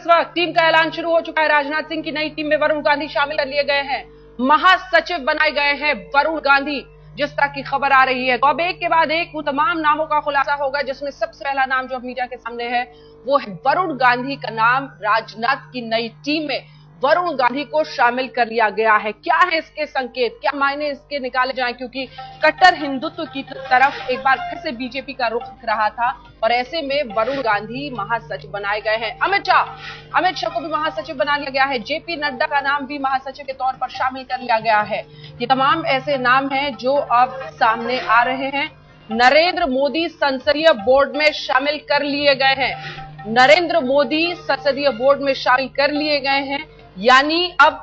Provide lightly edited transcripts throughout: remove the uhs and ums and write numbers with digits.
इस वक्त टीम का ऐलान शुरू हो चुका है। राजनाथ सिंह की नई टीम में वरुण गांधी शामिल कर लिए गए हैं, महासचिव बनाए गए हैं वरुण गांधी, जिस तरह की खबर आ रही है। तो अब एक के बाद एक वो तमाम नामों का खुलासा होगा, जिसमें सबसे पहला नाम जो मीडिया के सामने है वो है वरुण गांधी का नाम। राजनाथ की नई टीम में वरुण गांधी को शामिल कर लिया गया है। क्या है इसके संकेत, क्या मायने इसके निकाले जाएं, क्योंकि कट्टर हिंदुत्व की तरफ एक बार फिर से बीजेपी का रुख दिख रहा था और ऐसे में वरुण गांधी महासचिव बनाए गए हैं। अमित शाह को भी महासचिव बना लिया गया है। जेपी नड्डा का नाम भी महासचिव के तौर पर शामिल कर लिया गया है। ये तमाम ऐसे नाम हैं जो अब सामने आ रहे हैं। नरेंद्र मोदी संसदीय बोर्ड में शामिल कर लिए गए हैं। नरेंद्र मोदी संसदीय बोर्ड में शामिल कर लिए गए हैं, यानी अब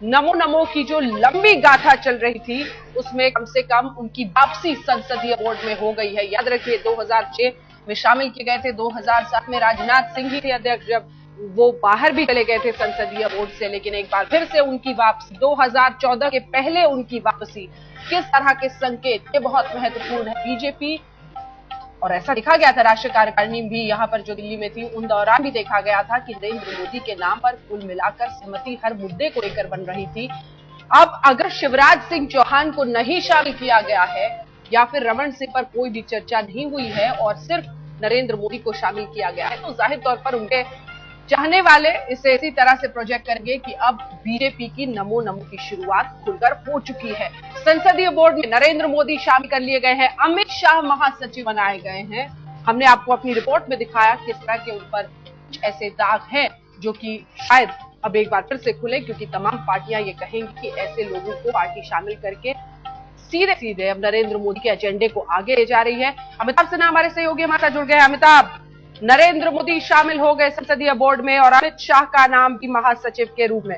नमो नमो की जो लंबी गाथा चल रही थी उसमें कम से कम उनकी वापसी संसदीय बोर्ड में हो गई है। याद रखिए 2006 में शामिल किए गए थे, 2007 में राजनाथ सिंह ही थे अध्यक्ष, जब वो बाहर भी चले गए थे संसदीय बोर्ड से, लेकिन एक बार फिर से उनकी वापसी 2014 के पहले उनकी वापसी, किस तरह के संकेत, ये बहुत महत्वपूर्ण है। बीजेपी और ऐसा देखा गया था, राष्ट्रीय कार्यकारिणी भी यहां पर जो दिल्ली में थी उन दौरान भी देखा गया था कि नरेंद्र मोदी के नाम पर कुल मिलाकर सहमति हर मुद्दे को लेकर बन रही थी। अब अगर शिवराज सिंह चौहान को नहीं शामिल किया गया है या फिर रमन सिंह पर कोई भी चर्चा नहीं हुई है और सिर्फ नरेंद्र मोदी को शामिल किया गया है, तो जाहिर तौर पर उनके चाहने वाले इसे इसी तरह से प्रोजेक्ट करेंगे कि अब बीजेपी की नमो नमो की शुरुआत खुलकर हो चुकी है। संसदीय बोर्ड में नरेंद्र मोदी शामिल कर लिए गए हैं, अमित शाह महासचिव बनाए गए हैं। हमने आपको अपनी रिपोर्ट में दिखाया किस तरह के ऊपर कुछ ऐसे दाग हैं जो कि शायद अब एक बार फिर से खुले, क्योंकि तमाम पार्टियां ये कहेंगी कि ऐसे लोगों को पार्टी शामिल करके सीधे सीधे अब नरेंद्र मोदी के एजेंडे को आगे ले जा रही है। अमिताभ सिन्हा हमारे सहयोगी हमारे साथ जुड़ गए हैं। अमिताभ, नरेंद्र मोदी शामिल हो गए संसदीय बोर्ड में और अमित शाह का नाम भी महासचिव के रूप में।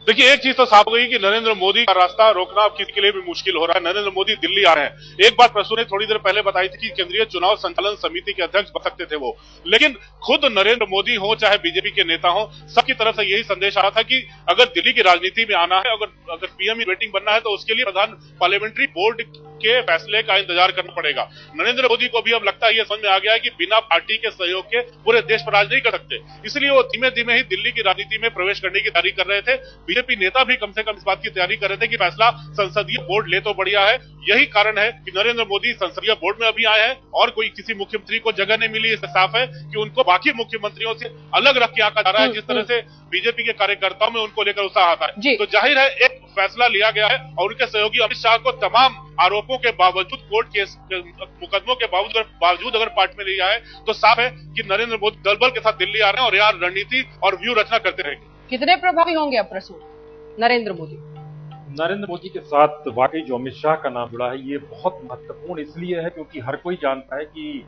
देखिए, एक चीज तो साफ हो गई कि नरेंद्र मोदी का रास्ता रोकना अब किसी के लिए भी मुश्किल हो रहा है। नरेंद्र मोदी दिल्ली आ रहे हैं। एक बात प्रसून ने थोड़ी देर पहले बताई थी कि केंद्रीय चुनाव संचालन समिति के अध्यक्ष बन सकते थे वो, लेकिन खुद नरेंद्र मोदी हो चाहे बीजेपी के नेता हो, सबकी तरफ से यही संदेश आ रहा था कि अगर दिल्ली की राजनीति में आना है, अगर पीएम वेटिंग बनना है, तो उसके लिए प्रधान पार्लियामेंट्री बोर्ड के फैसले का इंतजार करना पड़ेगा। नरेंद्र मोदी को भी अब लगता है ये समझ में आ गया है कि बिना पार्टी के सहयोग के पूरे देश पर राज नहीं कर सकते, इसलिए वो धीमे धीमे ही दिल्ली की राजनीति में प्रवेश करने की तैयारी कर रहे थे। बीजेपी नेता भी कम से कम इस बात की तैयारी कर रहे थे कि फैसला संसदीय बोर्ड ले तो बढ़िया है। यही कारण है कि नरेंद्र मोदी संसदीय बोर्ड में अभी आए हैं और कोई किसी मुख्यमंत्री को जगह नहीं मिली। इससे साफ है कि उनको बाकी मुख्यमंत्रियों से अलग रख के आंका जा रहा है। जिस तरह से बीजेपी के कार्यकर्ताओं में उनको लेकर उत्साह आता है, तो जाहिर है एक फैसला लिया गया है और उनके सहयोगी अमित शाह को तमाम आरोपों के बावजूद, कोर्ट केस मुकदमों के बावजूद अगर पार्टी में लिया है, तो साफ है कि नरेंद्र मोदी दलबल के साथ दिल्ली आ रहे हैं और यहाँ रणनीति और व्यू रचना करते रहेंगे। कितने प्रभावी होंगे अब प्रसून नरेंद्र मोदी के साथ वाकई जो अमित शाह का नाम जुड़ा है, ये बहुत महत्वपूर्ण इसलिए है क्योंकि हर कोई जानता है कि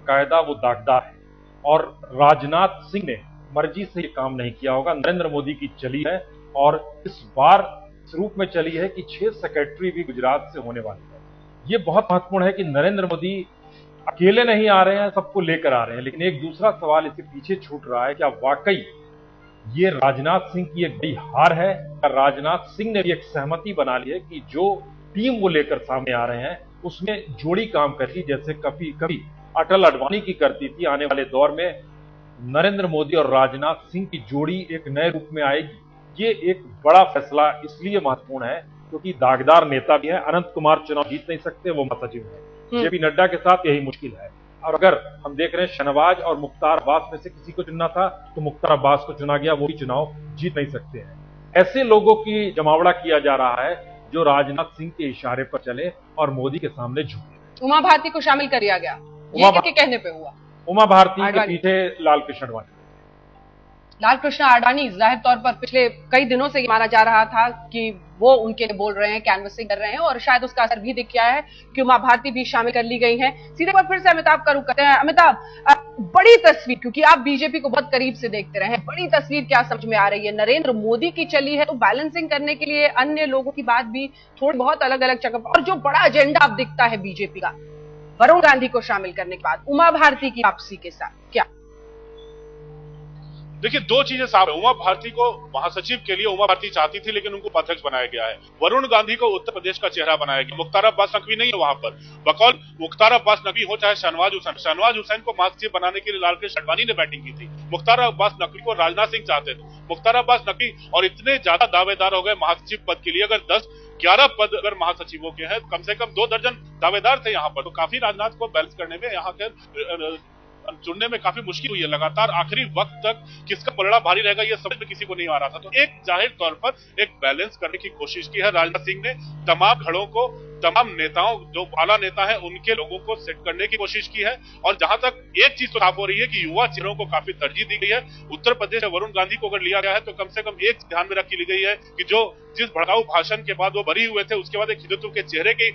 कायदा वो दागदार है और राजनाथ सिंह ने मर्जी से ये काम नहीं किया होगा। नरेंद्र मोदी की चली है और इस बार इस रूप में चली है कि 6 सेक्रेटरी भी गुजरात से होने वाली है। ये बहुत महत्वपूर्ण है कि नरेंद्र मोदी अकेले नहीं आ रहे हैं, सबको लेकर आ रहे हैं। लेकिन एक दूसरा सवाल इसके पीछे छूट रहा है, क्या वाकई ये राजनाथ सिंह की एक बड़ी हार है? राजनाथ सिंह ने भी एक सहमति बना ली है कि जो टीम वो लेकर सामने आ रहे हैं उसमें जोड़ी काम करती, जैसे कभी कभी अटल अडवाणी की करती थी। आने वाले दौर में नरेंद्र मोदी और राजनाथ सिंह की जोड़ी एक नए रूप में आएगी। ये एक बड़ा फैसला इसलिए महत्वपूर्ण है क्योंकि दागदार नेता भी है। अनंत कुमार चुनाव जीत नहीं सकते, वो महासचिव है। जेपी नड्डा के साथ यही मुश्किल है। और अगर हम देख रहे हैं शहनवाज और मुख्तार अब्बास में से किसी को चुनना था तो मुख्तार अब्बास को चुना गया, वो भी चुनाव जीत नहीं सकते हैं। ऐसे लोगों की जमावड़ा किया जा रहा है जो राजनाथ सिंह के इशारे पर चले और मोदी के सामने झुके। उमा भारती को शामिल कर लिया गया, ये किसके कहने पे हुआ? उमा भारती के पीछे लालकृष्ण आडवाणी। जाहिर तौर पर पिछले कई दिनों से ये माना जा रहा था कि वो उनके बोल रहे हैं, कैनवसिंग कर रहे हैं और शायद उसका असर भी दिख गया है कि उमा भारती भी शामिल कर ली गई हैं। सीधे पर फिर से अमिताभ का रुख करते हैं। अमिताभ, बड़ी तस्वीर, क्योंकि आप बीजेपी को बहुत करीब से देखते रहे हैं, बड़ी तस्वीर क्या समझ में आ रही है? नरेंद्र मोदी की चली है तो बैलेंसिंग करने के लिए अन्य लोगों की बात भी थोड़ी बहुत अलग अलग जगह, और जो बड़ा एजेंडा अब दिखता है बीजेपी का वरुण गांधी को शामिल करने के बाद उमा भारती की वापसी के साथ, क्या देखिए, दो चीजें साफ है। उमा भारती को महासचिव के लिए उमा भारती चाहती थी, लेकिन उनको उपाध्यक्ष बनाया गया है। वरुण गांधी को उत्तर प्रदेश का चेहरा बनाया गया। मुख्तार अब्बास नकवी नहीं है वहां पर, बकौल मुख्तार अब्बास नकवी हो चाहे शहनवाज हुसैन को महासचिव बनाने के लिए लालकृष्ण आडवाणी ने बैटिंग की थी। मुख्तार अब्बास नकवी को राजनाथ सिंह चाहते थे। मुख्तार अब्बास नकवी और इतने ज्यादा दावेदार हो गए महासचिव पद के लिए। अगर 10-11 पद अगर महासचिवों के हैं, कम से कम 2 दर्जन दावेदार थे यहाँ पर, तो काफी राजनाथ को बैलेंस करने में, यहाँ के चुनने में काफी मुश्किल हुई है। लगातार आखिरी वक्त तक किसका पलड़ा भारी रहेगा ये समझ में किसी को नहीं आ रहा था। तो एक जाहिर तौर पर एक बैलेंस करने की कोशिश की है राजनाथ सिंह ने। तमाम खड़ों को, तमाम नेताओं, जो आला नेता है उनके लोगों को सेट करने की कोशिश की है। और जहां तक एक चीज तो साफ हो रही है कि युवा चेहरों को काफी तरजीह दी गई है। उत्तर प्रदेश में वरुण गांधी को अगर लिया गया है तो कम से कम एक ध्यान में रखी ली गई है कि जो जिस भड़काऊ भाषण के बाद वो बरी हुए थे, उसके बाद एक हिंदुत्व के चेहरे के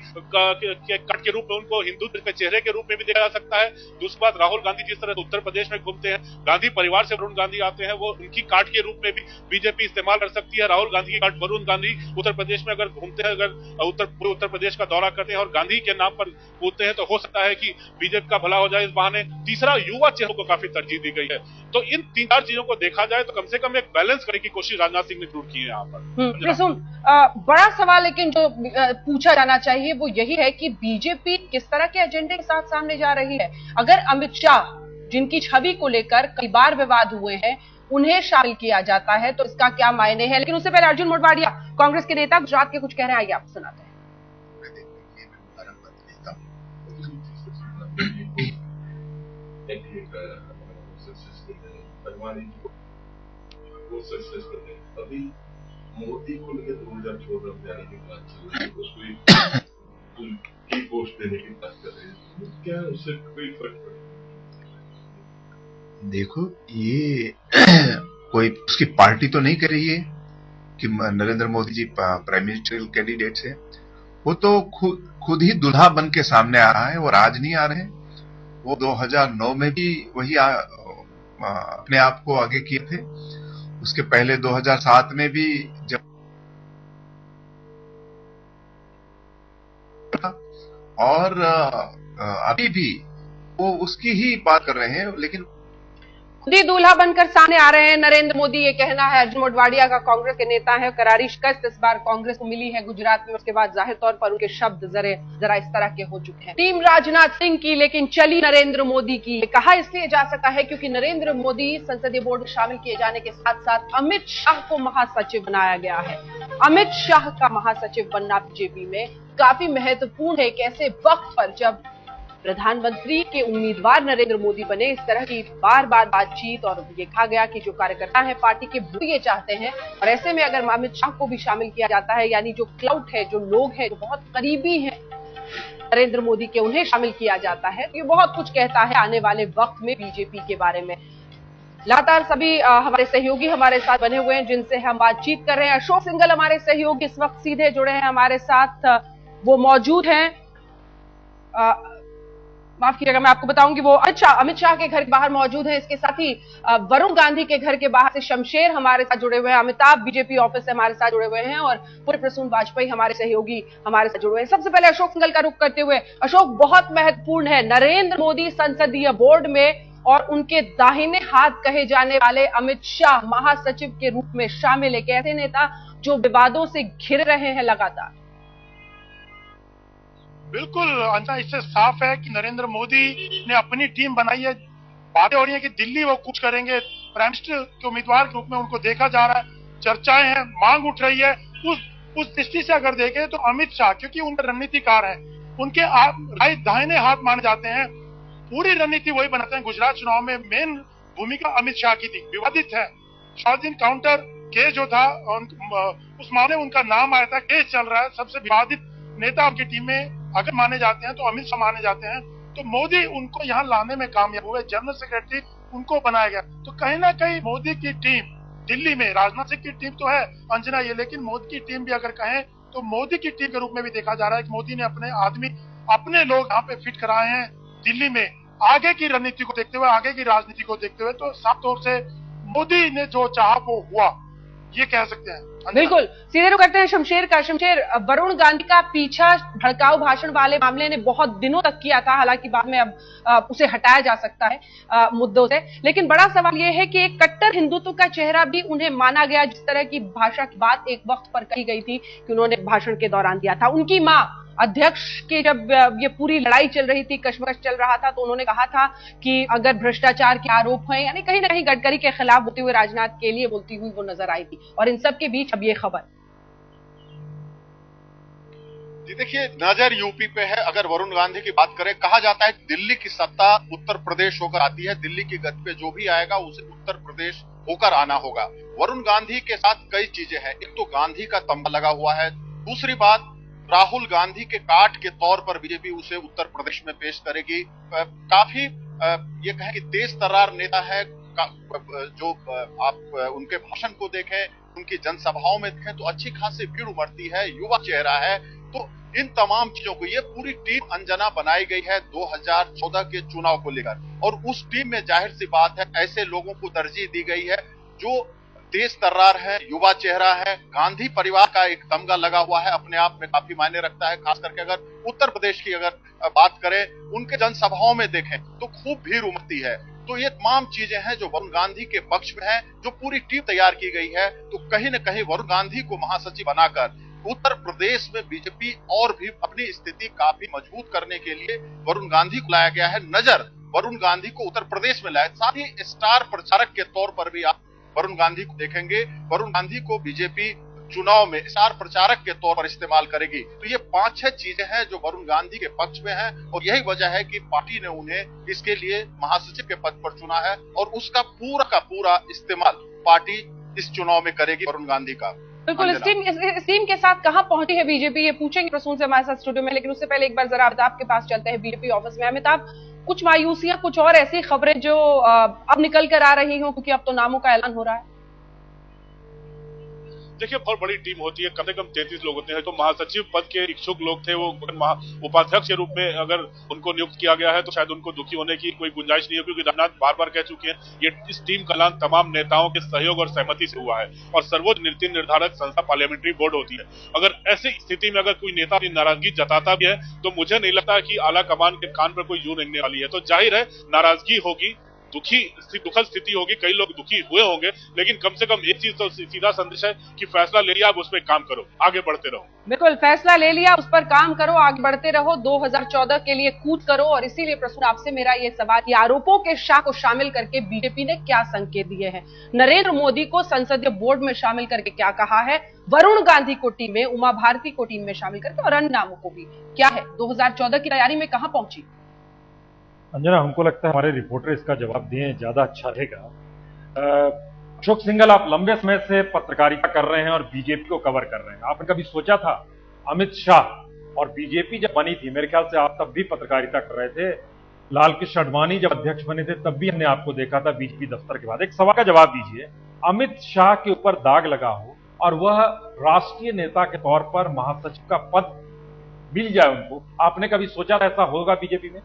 कट के रूप में उनको हिंदुत्व के चेहरे के रूप में भी देखा जा सकता है। दूसरी बात, राहुल गांधी जिस तरह उत्तर प्रदेश में घूमते हैं, गांधी परिवार से वरुण गांधी आते हैं, वो उनकी कार्ड के रूप में भी बीजेपी इस्तेमाल कर सकती है। राहुल गांधी की कार्ड वरुण गांधी उत्तर प्रदेश में अगर घूमते हैं, अगर उत्तर प्रदेश का दौरा करते हैं और गांधी के नाम पर कूदते हैं, तो हो सकता है कि बीजेपी का भला हो जाए इस बहाने। तीसरा, युवा चेहरों को काफी तरजीह दी गई है। तो इन 3-4 चीजों को देखा जाए तो कम से कम एक बैलेंस करने की कोशिश राजनाथ सिंह ने जरूर की है यहाँ पर। बड़ा सवाल लेकिन जो पूछा जाना चाहिए वो यही है कि बीजेपी किस तरह के एजेंडे के साथ सामने जा रही है। अगर अमित शाह, जिनकी छवि को लेकर कई बार विवाद हुए हैं, उन्हें शामिल किया जाता है तो इसका क्या मायने है। लेकिन उससे पहले अर्जुन मोढवाडिया, कांग्रेस के नेता, गुजरात के कुछ कह रहे हैं, आइए आप सुनाते हैं। अभी मोदी को लेकर 2014 में जाने की बात चल रही है, उसको की पोस्ट देने की बात कर रहे हैं, क्या उससे कोई फर्क पड़ेगा? देखो, ये कोई उसकी पार्टी तो नहीं कर रही है कि Narendra Modi ji prime ministerial candidate है। वो तो खुद ही दूल्हा बन के सामने आ रहा है और आज नहीं आ रहे हैं। वो 2009 में भी वही अपने आप को आगे किए थे। उसके पहले 2007 में भी जब और अभी भी वो उसकी ही बात कर रहे हैं, लेकिन खुद ही दूल्हा बनकर सामने आ रहे हैं नरेंद्र मोदी, ये कहना है अर्जुन मोढवाडिया का। कांग्रेस के नेता है। करारी शिकस्त इस बार कांग्रेस को मिली है गुजरात में। उसके बाद जाहिर तौर पर उनके शब्द जरा इस तरह के हो चुके हैं। टीम राजनाथ सिंह की लेकिन चली नरेंद्र मोदी की। कहा इसलिए जा सका है क्योंकि नरेंद्र मोदी संसदीय बोर्ड में शामिल किए जाने के साथ साथ अमित शाह को महासचिव बनाया गया है। अमित शाह का महासचिव बनना बीजेपी में काफी महत्वपूर्ण है। एक ऐसे वक्त पर जब प्रधानमंत्री के उम्मीदवार नरेंद्र मोदी बने, इस तरह की बार बार बातचीत और देखा गया कि जो कार्यकर्ता हैं पार्टी के वो ये चाहते हैं। और ऐसे में अगर अमित शाह को भी शामिल किया जाता है, यानी जो क्लाउड है, जो लोग हैं जो बहुत करीबी हैं नरेंद्र मोदी के, उन्हें शामिल किया जाता है, ये बहुत कुछ कहता है आने वाले वक्त में बीजेपी के बारे में। लगातार सभी हमारे सहयोगी हमारे साथ बने हुए हैं जिनसे हम बातचीत कर रहे हैं। अशोक सिंघल हमारे सहयोगी इस वक्त सीधे जुड़े हैं हमारे साथ, वो मौजूद हैं। माफ कीजिएगा, मैं आपको बताऊंगी वो अमित शाह के घर के बाहर मौजूद हैं। इसके साथ ही वरुण गांधी के घर के बाहर से शमशेर हमारे साथ जुड़े हुए हैं, अमिताभ बीजेपी ऑफिस से हमारे साथ जुड़े हुए हैं और पूर्व प्रसून वाजपेयी हमारे सहयोगी हमारे साथ जुड़े हुए हैं। सबसे पहले अशोक सिंघल का रुख करते हुए, अशोक, बहुत महत्वपूर्ण है नरेंद्र मोदी संसदीय बोर्ड में और उनके दाहिने हाथ कहे जाने वाले अमित शाह महासचिव के रूप में शामिल है। ऐसे नेता जो विवादों से घिर रहे हैं लगातार। बिल्कुल अंजना, इससे साफ है कि नरेंद्र मोदी ने अपनी टीम बनाई है। बातें हो रही है कि दिल्ली वो कुछ करेंगे, प्राइम मिनिस्टर के उम्मीदवार के रूप में उनको देखा जा रहा है, चर्चाएं हैं, मांग उठ रही है। उस दृष्टि से अगर देखें तो अमित शाह, क्योंकि उनके रणनीतिकार हैं, उनके दाहिने हाथ माने जाते हैं, पूरी रणनीति वही बनाते हैं। गुजरात चुनाव में मेन भूमिका अमित शाह की थी, विवादित है। शाहजीन काउंटर केस जो था उस मामले में उनका नाम आया था, केस चल रहा है। सबसे विवादित नेता आपकी टीम में अगर माने जाते हैं तो अमित शाह माने जाते हैं। तो मोदी उनको यहाँ लाने में कामयाब हुए, जनरल सेक्रेटरी उनको बनाया गया। तो कहीं ना कहीं मोदी की टीम दिल्ली में, राजनाथ सिंह की टीम तो है अंजना ये, लेकिन मोदी की टीम भी अगर कहें तो मोदी की टीम के रूप में भी देखा जा रहा है कि मोदी ने अपने आदमी, अपने लोग यहाँ पे फिट कराए हैं दिल्ली में। आगे की रणनीति को देखते हुए, आगे की राजनीति को देखते हुए, तो साफ तौर से मोदी ने जो चाहा वो हुआ, ये कह सकते हैं। बिल्कुल, सीधे रुख करते हैं शमशेर का। शमशेर, वरुण गांधी का पीछा भड़काऊ भाषण वाले मामले ने बहुत दिनों तक किया था, हालांकि बाद में अब उसे हटाया जा सकता है मुद्दों से, लेकिन बड़ा सवाल यह है कि एक कट्टर हिंदुत्व का चेहरा भी उन्हें माना गया। जिस तरह की भाषा की बात एक वक्त पर कही गई थी कि उन्होंने भाषण के दौरान दिया था, उनकी मां अध्यक्ष की जब ये पूरी लड़ाई चल रही थी, कश्मकश चल रहा था, तो उन्होंने कहा था कि अगर भ्रष्टाचार के आरोप हैं, यानी कहीं ना कहीं गडकरी के खिलाफ बोलते हुए राजनाथ के लिए बोलती हुई वो नजर आई थी। और इन सब के बीच अब ये खबर। जी देखिए, नजर यूपी पे है। अगर वरुण गांधी की बात करें, कहा जाता है दिल्ली की सत्ता उत्तर प्रदेश होकर आती है, दिल्ली की गद्दी पे जो भी आएगा उसे उत्तर प्रदेश होकर आना होगा। वरुण गांधी के साथ कई चीजें हैं। एक तो गांधी का तंबा लगा हुआ है, दूसरी बात राहुल गांधी के काट के तौर पर बीजेपी उसे उत्तर प्रदेश में पेश करेगी। काफी ये कहें कि तेज तर्रार नेता है। जो आप उनके भाषण को देखें, उनकी जनसभाओं में देखें तो अच्छी खासी भीड़ उमड़ती है, युवा चेहरा है। तो इन तमाम चीजों को, ये पूरी टीम अंजना बनाई गई है 2014 के चुनाव को लेकर, और उस टीम में जाहिर सी बात है ऐसे लोगों को तरजीह दी गई है जो तेज तर्रार है, युवा चेहरा है। गांधी परिवार का एक तमगा लगा हुआ है, अपने आप में काफी मायने रखता है। खास करके अगर उत्तर प्रदेश की अगर बात करें, उनके जनसभाओं में देखें तो खूब भीड़ उमड़ती है। तो ये तमाम चीजें हैं जो वरुण गांधी के पक्ष में है, जो पूरी टीम तैयार की गई है। तो कहीं न कहीं वरुण गांधी को महासचिव बनाकर उत्तर प्रदेश में बीजेपी और भी अपनी स्थिति काफी मजबूत करने के लिए वरुण गांधी को लाया गया है। नजर वरुण गांधी को उत्तर प्रदेश में लाया, साथ ही स्टार प्रचारक के तौर पर भी आप वरुण गांधी को देखेंगे। वरुण गांधी को बीजेपी चुनाव में स्टार प्रचारक के तौर पर इस्तेमाल करेगी। तो ये 5-6 चीजें हैं जो वरुण गांधी के पक्ष में है, और यही वजह है कि पार्टी ने उन्हें इसके लिए महासचिव के पद पर चुना है, और उसका पूरा का पूरा इस्तेमाल पार्टी इस चुनाव में करेगी वरुण गांधी का। बिल्कुल, इस टीम के साथ कहां पहुंची है बीजेपी, ये पूछेंगे प्रसून से हमारे साथ स्टूडियो में, लेकिन उससे पहले एक बार जरा अमिताभ के पास चलते हैं बीजेपी ऑफिस में। अमिताभ, कुछ मायूसियां, कुछ और ऐसी खबरें जो अब निकल कर आ रही हो, क्योंकि अब तो नामों का ऐलान हो रहा है? देखिए, बहुत बड़ी टीम होती है, कम से कम 33 लोग होते हैं। तो महासचिव पद के इच्छुक लोग थे, वो उपाध्यक्ष के रूप में अगर उनको नियुक्त किया गया है तो शायद उनको दुखी होने की कोई गुंजाइश नहीं है, क्योंकि राजनाथ बार बार कह चुके हैं ये इस टीम का ऐलान तमाम नेताओं के सहयोग और सहमति से हुआ है, और सर्वोच्च नीति निर्धारक संस्था पार्लियामेंट्री बोर्ड होती है। अगर ऐसी स्थिति में अगर कोई नेता अपनी नाराजगी जताता भी है तो मुझे नहीं लगता कि आला कमान के कान पर कोई जू रेंगने वाली है। तो जाहिर है नाराजगी होगी, दुखद स्थिति होगी, कई लोग दुखी हुए होंगे, लेकिन कम से कम एक चीज तो सीधा संदेश है कि फैसला ले लिया, अब उस पर काम करो, आगे बढ़ते रहो। बिल्कुल, फैसला ले लिया, उस पर काम करो, आगे बढ़ते रहो, 2014 के लिए कूच करो। और इसीलिए प्रसून, आपसे मेरा ये सवाल, ये आरोपों के शाह को शामिल करके बीजेपी ने क्या संकेत दिए हैं? नरेंद्र मोदी को संसदीय बोर्ड में शामिल करके क्या कहा है, वरुण गांधी को टीम में, उमा भारती को टीम में शामिल करके, और अन्य नामों को भी क्या है? 2014 की तैयारी में कहां पहुंची? अंजना, हमको लगता है हमारे रिपोर्टर इसका जवाब दें, ज्यादा अच्छा रहेगा। अशोक सिंघल, आप लंबे समय से पत्रकारिता कर रहे हैं और बीजेपी को कवर कर रहे हैं। आपने कभी सोचा था, अमित शाह और बीजेपी जब बनी थी, मेरे ख्याल से आप तब भी पत्रकारिता कर रहे थे, लाल कृष्ण आडवाणी जब अध्यक्ष बने थे तब भी हमने आपको देखा था बीजेपी दफ्तर के बाद। एक सवाल का जवाब दीजिए, अमित शाह के ऊपर दाग लगा हो और वह राष्ट्रीय नेता के तौर पर महासचिव का पद मिल जाए उनको, आपने कभी सोचा था ऐसा होगा बीजेपी में?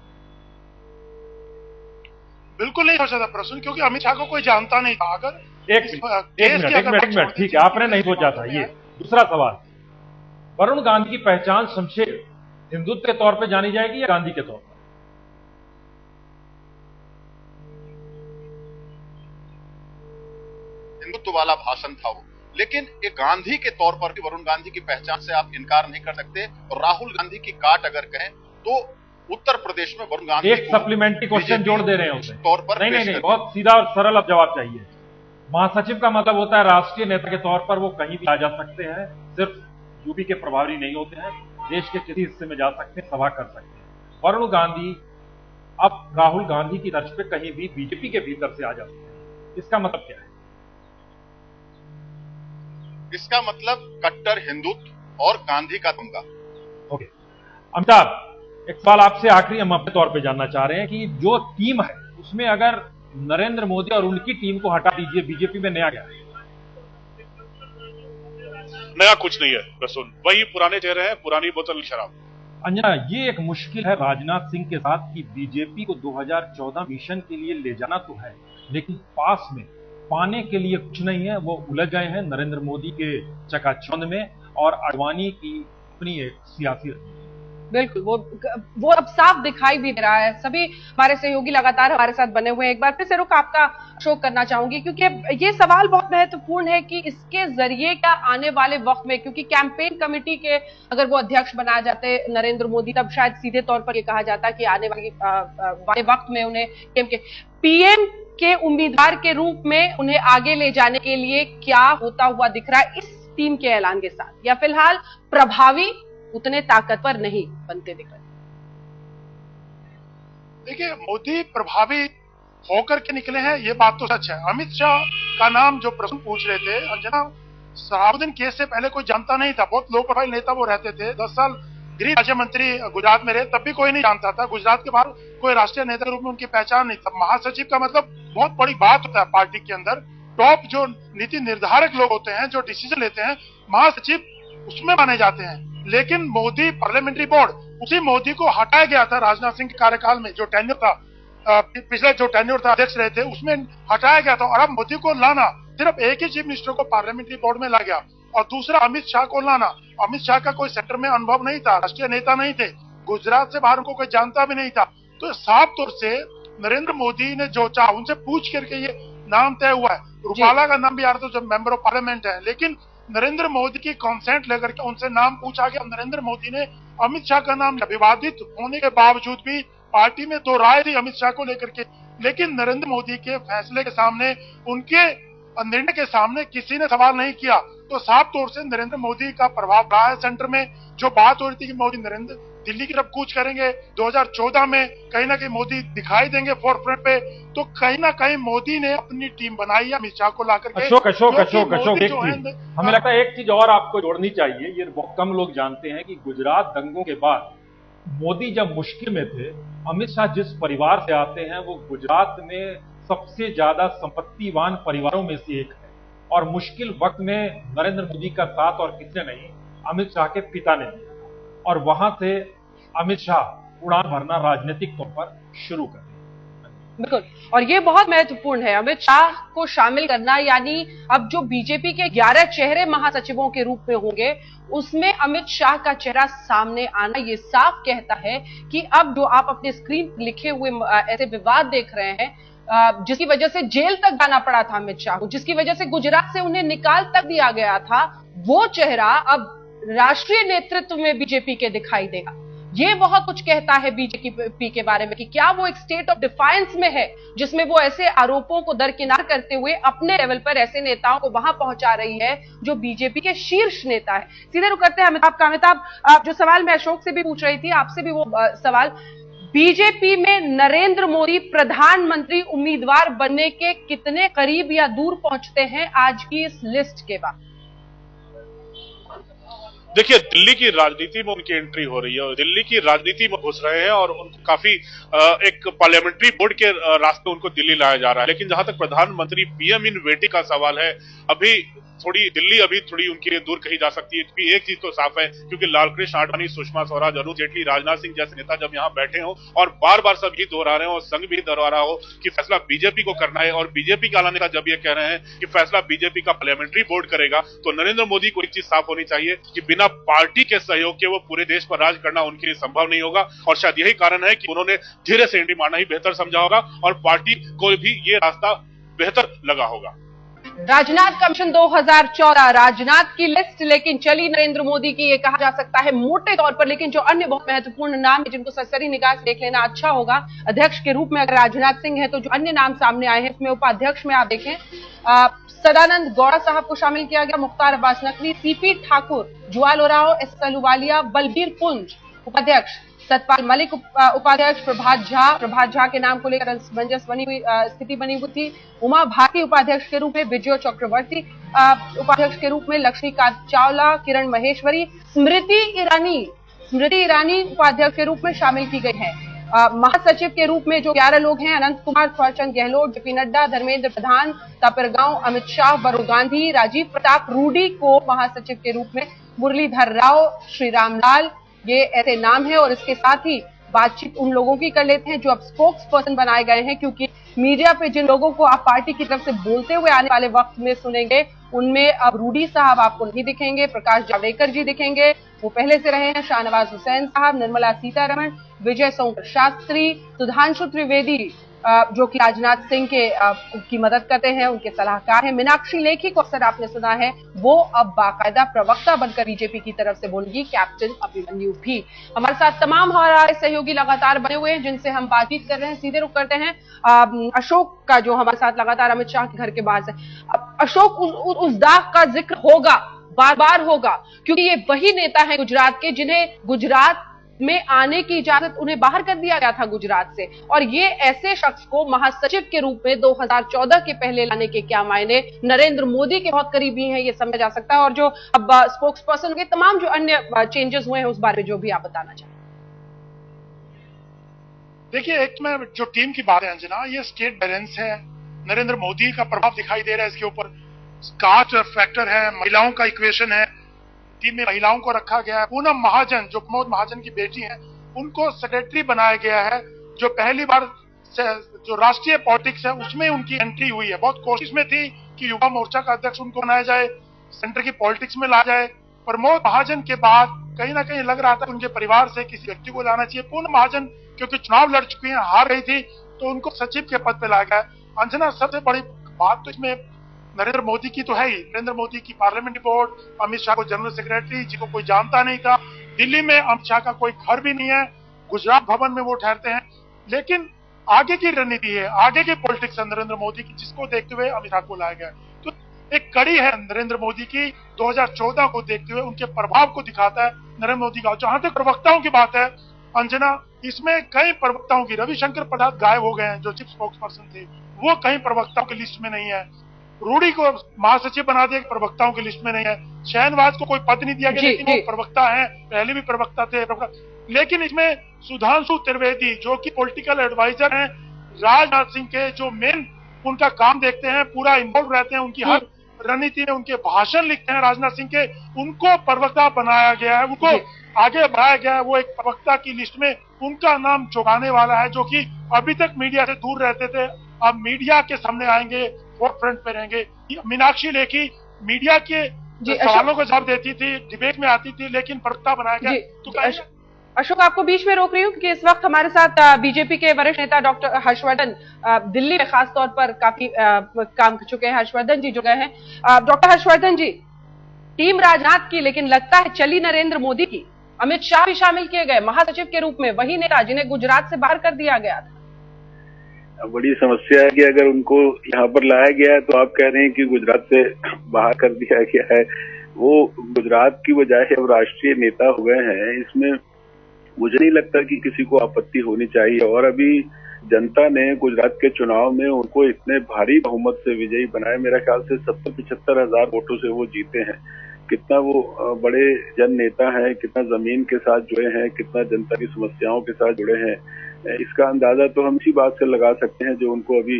बिल्कुल नहीं हो सकता प्रश्न, क्योंकि अमित शाह को कोई जानता नहीं था। अगर एक मिनट, ठीक है, आपने नहीं सोचा था। ये दूसरा सवाल, वरुण गांधी की पहचान शमशेर हिंदुत्व के तौर पे जानी जाएगी या गांधी के तौर पर? हिंदुत्व वाला भाषण था वो, लेकिन एक गांधी के तौर पर भी वरुण गांधी की पहचान से आप इनकार नहीं कर सकते। और राहुल गांधी की काट अगर कहें तो उत्तर प्रदेश में वरुण गांधी एक सप्लीमेंट्री क्वेश्चन जोड़ दे रहे हैं उसे तौर पर। नहीं, बहुत सीधा और सरल अब जवाब चाहिए। महासचिव का मतलब होता है राष्ट्रीय नेता के तौर पर वो कहीं भी आ जा सकते हैं, सिर्फ यूपी के प्रभारी नहीं होते हैं, देश के किसी हिस्से में जा सकते हैं, सभा कर सकते हैं। वरुण गांधी अब राहुल गांधी की तर्ज पे कहीं भी बीजेपी के भीतर से आ जा सकते हैं। इसका मतलब क्या है? इसका मतलब कट्टर हिंदुत्व और गांधी का तमगा। ओके अमिताभ, एक सवाल आपसे आखिरी हम अपने तौर पे जानना चाह रहे हैं कि जो टीम है उसमें अगर नरेंद्र मोदी और उनकी टीम को हटा दीजिए, बीजेपी में नया क्या है? नया कुछ नहीं है प्रसून, वही पुराने चेहरे हैं, पुरानी बोतल शराब। अंजना, ये एक मुश्किल है राजनाथ सिंह के साथ कि बीजेपी को 2014 मिशन के लिए ले जाना तो है, लेकिन पास में पाने के लिए कुछ नहीं है, वो उलझ गए हैं नरेंद्र मोदी के चकाचौंध में और आडवाणी की अपनी एक सियासी। बिल्कुल, वो अब साफ दिखाई भी दे रहा है। सभी हमारे सहयोगी लगातार हमारे साथ बने हुए हैं। एक बार फिर से रुख आपका शोक करना चाहूंगी, क्योंकि ये सवाल बहुत महत्वपूर्ण है कि इसके जरिए क्या आने वाले वक्त में, क्योंकि कैंपेन कमेटी के अगर वो अध्यक्ष बनाए जाते नरेंद्र मोदी, तब शायद सीधे तौर पर ये कहा जाता कि आने वाले वक्त में उन्हें पीएम के उम्मीदवार के रूप में उन्हें आगे ले जाने के लिए क्या होता हुआ दिख रहा है इस टीम के ऐलान के साथ, या फिलहाल प्रभावी उतने ताकतवर नहीं बनते दिख रहे। देखिए, मोदी प्रभावी होकर के निकले हैं, ये बात तो सच है। अमित शाह का नाम जो प्रश्न पूछ रहे थे, अंजना, सहाबुद्दीन केस से पहले कोई जानता नहीं था, बहुत लो प्रोफाइल नेता वो रहते थे। 10 साल गृह राज्य मंत्री गुजरात में रहे, तब भी कोई नहीं जानता था। गुजरात के बाहर कोई राष्ट्रीय नेता के रूप में उनकी पहचान नहीं था। महासचिव का मतलब बहुत बड़ी बात होता है पार्टी के अंदर। टॉप जो नीति निर्धारक लोग होते हैं, जो डिसीजन लेते हैं, महासचिव उसमें माने जाते हैं। लेकिन मोदी पार्लियामेंट्री बोर्ड, उसी मोदी को हटाया गया था राजनाथ सिंह के कार्यकाल में, जो टेन्योर था, पिछले जो टेन्योर था, अध्यक्ष रहे थे, उसमें हटाया गया था। और अब मोदी को लाना, सिर्फ एक ही चीफ मिनिस्टर को पार्लियामेंट्री बोर्ड में ला गया, और दूसरा अमित शाह को लाना। अमित शाह का कोई सेक्टर में अनुभव नहीं था, राष्ट्रीय नेता नहीं थे, गुजरात से बाहर उनको कोई जानता भी नहीं था। तो साफ तौर से नरेंद्र मोदी ने जो चाहा उनसे पूछ करके ये नाम तय हुआ है। रूपाला का नाम भी आ रहा था, जो मेंबर ऑफ पार्लियामेंट है, लेकिन नरेंद्र मोदी की कंसेंट लेकर के उनसे नाम पूछा गया। नरेंद्र मोदी ने अमित शाह का नाम, विवादित होने के बावजूद भी पार्टी में दो राय थी अमित शाह को लेकर के, लेकिन नरेंद्र मोदी के फैसले के सामने, उनके निर्णय के सामने किसी ने सवाल नहीं किया। तो साफ तौर से नरेंद्र मोदी का प्रभाव रहा है सेंटर में। जो बात हो रही थी कि मोदी नरेंद्र दिल्ली की तरफ कूच करेंगे 2014 में, कहीं ना कहीं मोदी दिखाई देंगे फोरफ्रंट पे, तो कहीं ना कहीं मोदी ने अपनी टीम बनाई है अमित शाह को लाकर के। अशोक, हमें लगता है एक चीज और आपको जोड़नी चाहिए, ये बहुत कम लोग जानते हैं कि गुजरात दंगों के बाद मोदी जब मुश्किल में थे, अमित शाह जिस परिवार से आते हैं वो गुजरात में सबसे ज्यादा संपत्तिवान परिवारों में से एक है, और मुश्किल वक्त में नरेंद्र मोदी का साथ और किसने नहीं, अमित शाह के पिता ने दिया, और वहां से अमित शाह उड़ान भरना राजनीतिक तौर पर शुरू कर दिया। बिल्कुल, और ये बहुत महत्वपूर्ण है अमित शाह को शामिल करना, यानी अब जो बीजेपी के 11 चेहरे महासचिवों के रूप में होंगे, उसमें अमित शाह का चेहरा सामने आना ये साफ कहता है कि अब जो आप अपने स्क्रीन लिखे हुए ऐसे विवाद देख रहे हैं, जिसकी वजह से जेल तक जाना पड़ा था अमित शाह को, जिसकी वजह से गुजरात से उन्हें निकाल तक दिया गया था, वो चेहरा अब राष्ट्रीय नेतृत्व में बीजेपी के दिखाई देगा। ये बहुत कुछ कहता है बीजेपी के बारे में कि क्या वो एक स्टेट ऑफ डिफायंस में है, जिसमें वो ऐसे आरोपों को दरकिनार करते हुए अपने लेवल पर ऐसे नेताओं को वहां पहुंचा रही है जो बीजेपी के शीर्ष नेता है। सीधे रुक करते हैं अमिताभ का। अमिताभ, जो सवाल मैं अशोक से भी पूछ रही थी, आपसे भी वो सवाल, बीजेपी में नरेंद्र मोदी प्रधानमंत्री उम्मीदवार बनने के कितने करीब या दूर पहुंचते हैं आज की इस लिस्ट के बाद? देखिए, दिल्ली की राजनीति में उनकी एंट्री हो रही है और दिल्ली की राजनीति में घुस रहे हैं, और उनको काफी एक पार्लियामेंट्री बोर्ड के रास्ते उनको दिल्ली लाया जा रहा है। लेकिन जहां तक प्रधानमंत्री पीएम इन वेटिंग का सवाल है, अभी दिल्ली थोड़ी उनके लिए दूर कही जा सकती है। क्योंकि एक चीज तो साफ है, क्योंकि लालकृष्ण आडवाणी, सुषमा स्वराज, अरुण जेटली, राजनाथ सिंह जैसे नेता जब यहाँ बैठे हो और बार बार सब ये दोहरा रहे हो और संघ भी दोहरा रहा हो कि फैसला बीजेपी को करना है, और बीजेपी का लाने का जब ये कह रहे हैं कि फैसला बीजेपी का पार्लियामेंट्री बोर्ड करेगा, तो नरेंद्र मोदी को एक चीज साफ होनी चाहिए कि बिना पार्टी के सहयोग के वो पूरे देश पर राज करना उनके लिए संभव नहीं होगा। और शायद यही कारण है कि उन्होंने धीरे से एंट्री मारना ही बेहतर समझा होगा, और पार्टी को भी ये रास्ता बेहतर लगा होगा। राजनाथ कमीशन 2014, राजनाथ की लिस्ट लेकिन चली नरेंद्र मोदी की, ये कहा जा सकता है मोटे तौर पर। लेकिन जो अन्य बहुत महत्वपूर्ण नाम है जिनको सरसरी निगाह से देख लेना अच्छा होगा, अध्यक्ष के रूप में अगर राजनाथ सिंह है, तो जो अन्य नाम सामने आए हैं इसमें उपाध्यक्ष में आप देखें सदानंद गौड़ा साहब को शामिल किया गया, मुख्तार अब्बास नकवी, सीपी ठाकुर, जुआल ओराओ, एस अहलूवालिया, बलबीर पुंज उपाध्यक्ष, सतपाल मलिक उपाध्यक्ष, प्रभात झा के नाम को लेकर असमंजस स्थिति बनी हुई थी, उमा भारती उपाध्यक्ष के रूप में, विजय चक्रवर्ती उपाध्यक्ष के रूप में, लक्ष्मीकांत चावला, किरण महेश्वरी, स्मृति ईरानी उपाध्यक्ष के रूप में शामिल की गई है। महासचिव के रूप में जो 11 लोग हैं, अनंत कुमार, थॉरचंद गहलोत, जेपी नड्डा, धर्मेंद्र प्रधान, तापरगांव, अमित शाह, वरुण गांधी, राजीव प्रताप रूडी को महासचिव के रूप में, मुरलीधर राव, श्री रामलाल, ये ऐसे नाम है। और इसके साथ ही बातचीत उन लोगों की कर लेते हैं जो अब स्पोक्स पर्सन बनाए गए हैं, क्योंकि मीडिया पे जिन लोगों को आप पार्टी की तरफ से बोलते हुए आने वाले वक्त में सुनेंगे, उनमें अब रूडी साहब आपको नहीं दिखेंगे, प्रकाश जावड़ेकर जी दिखेंगे, वो पहले से रहे हैं, शाहनवाज हुसैन साहब, निर्मला सीतारमण, विजय शंकर शास्त्री, सुधांशु त्रिवेदी जो कि राजनाथ सिंह की मदद करते हैं, उनके सलाहकार हैं, मीनाक्षी लेखी को अक्सर आपने सुना है, वो अब बाकायदा प्रवक्ता बनकर बीजेपी की तरफ से बोलेगी, कैप्टन अभिमन्यु भी। हमारे साथ तमाम हमारे सहयोगी लगातार बने हुए हैं जिनसे हम बातचीत कर रहे हैं। सीधे रुख करते हैं अशोक का, जो हमारे साथ लगातार अमित शाह के घर के बाहर से। अशोक, उस दाग का जिक्र होगा, बार बार होगा, क्योंकि ये वही नेता है गुजरात के जिन्हें गुजरात में आने की इजाजत उन्हें बाहर कर दिया गया था गुजरात से, और ये ऐसे शख्स को महासचिव के रूप में 2014 के पहले लाने के क्या मायने। नरेंद्र मोदी के बहुत करीबी हैं, ये समझा जा सकता है। और जो अब स्पोक्स पर्सन के तमाम जो अन्य चेंजेस हुए हैं उस बारे में जो भी आप बताना चाहें। देखिए, एक में जो टीम की बात है अंजना, ये स्टेट बैलेंस है, नरेंद्र मोदी का प्रभाव दिखाई दे रहा है इसके ऊपर, कास्ट फैक्टर है, महिलाओं का इक्वेशन है, टीम में महिलाओं को रखा गया है। पूनम महाजन जो प्रमोद महाजन की बेटी है, उनको सेक्रेटरी बनाया गया है, जो पहली बार जो राष्ट्रीय पॉलिटिक्स है उसमें उनकी एंट्री हुई है। बहुत कोशिश में थी कि युवा मोर्चा का अध्यक्ष उनको बनाया जाए, सेंटर की पॉलिटिक्स में ला जाए। प्रमोद महाजन के बाद कहीं ना कहीं लग रहा था उनके परिवार से किसी व्यक्ति को लाना चाहिए। पूनम महाजन क्योंकि चुनाव लड़ चुकी है, हार गई थी, तो उनको सचिव के पद पे लाया गया। अंजना, सबसे बड़ी बात तो इसमें नरेंद्र मोदी की तो है ही, नरेंद्र मोदी की पार्लियामेंट बोर्ड, अमित शाह को जनरल सेक्रेटरी, जिसको कोई जानता नहीं था। दिल्ली में अमित शाह का कोई घर भी नहीं है, गुजरात भवन में वो ठहरते हैं। लेकिन आगे की रणनीति है, आगे की पॉलिटिक्स है नरेंद्र मोदी की, जिसको देखते हुए अमित शाह को लाया गया। तो एक कड़ी है नरेंद्र मोदी की 2014 को देखते हुए, उनके प्रभाव को दिखाता है नरेंद्र मोदी का। जहां तक प्रवक्ताओं की बात है अंजना, इसमें कई प्रवक्ताओं की, रविशंकर प्रसाद गायब हो गए हैं जो चीफ स्पोक्स पर्सन थे, वो कई प्रवक्ताओं की लिस्ट में नहीं है। रूडी को महासचिव बना दिया, प्रवक्ताओं की लिस्ट में नहीं है। शहनवाज को कोई पद नहीं दिया गया, लेकिन वो प्रवक्ता हैं, पहले भी प्रवक्ता थे। लेकिन इसमें सुधांशु त्रिवेदी जो कि पॉलिटिकल एडवाइजर हैं राजनाथ सिंह के, जो मेन उनका काम देखते हैं, पूरा इन्वॉल्व रहते हैं उनकी हर रणनीति में, उनके भाषण लिखते हैं राजनाथ सिंह के, उनको प्रवक्ता बनाया गया है, उनको आगे बढ़ाया गया है। वो एक प्रवक्ता की लिस्ट में उनका नाम चौंकाने वाला है, जो कि अभी तक मीडिया से दूर रहते थे, अब मीडिया के सामने आएंगे, फोर्थ फ्रंट पे रहेंगे। मीनाक्षी लेखी मीडिया के सवालों को जवाब देती थी, डिबेट में आती थी, लेकिन प्रवक्ता बनाया गया। तो अशोक, आपको बीच में रोक रही हूँ क्योंकि इस वक्त हमारे साथ बीजेपी के वरिष्ठ नेता डॉक्टर हर्षवर्धन, दिल्ली में खास तौर पर काफी काम कर चुके हैं, हर्षवर्धन जी जुड़ गए हैं। डॉक्टर हर्षवर्धन जी, टीम राजनाथ की, लेकिन लगता है चली नरेंद्र मोदी की। अमित शाह भी शामिल किए गए महासचिव के रूप में, वही नेता जिन्हें गुजरात से बाहर कर दिया गया था। बड़ी समस्या है कि अगर उनको यहाँ पर लाया गया है तो आप कह रहे हैं कि गुजरात से बाहर कर दिया गया है, वो गुजरात की बजाय अब राष्ट्रीय नेता हो गए हैं। इसमें मुझे नहीं लगता कि किसी को आपत्ति होनी चाहिए। और अभी जनता ने गुजरात के चुनाव में उनको इतने भारी बहुमत से विजयी बनाया, मेरा ख्याल से 70-75 हजार वोटों से वो जीते हैं। कितना वो बड़े जन नेता हैं, कितना जमीन के साथ जुड़े हैं, कितना जनता की समस्याओं के साथ जुड़े हैं, इसका अंदाजा तो हम इसी बात से लगा सकते हैं जो उनको अभी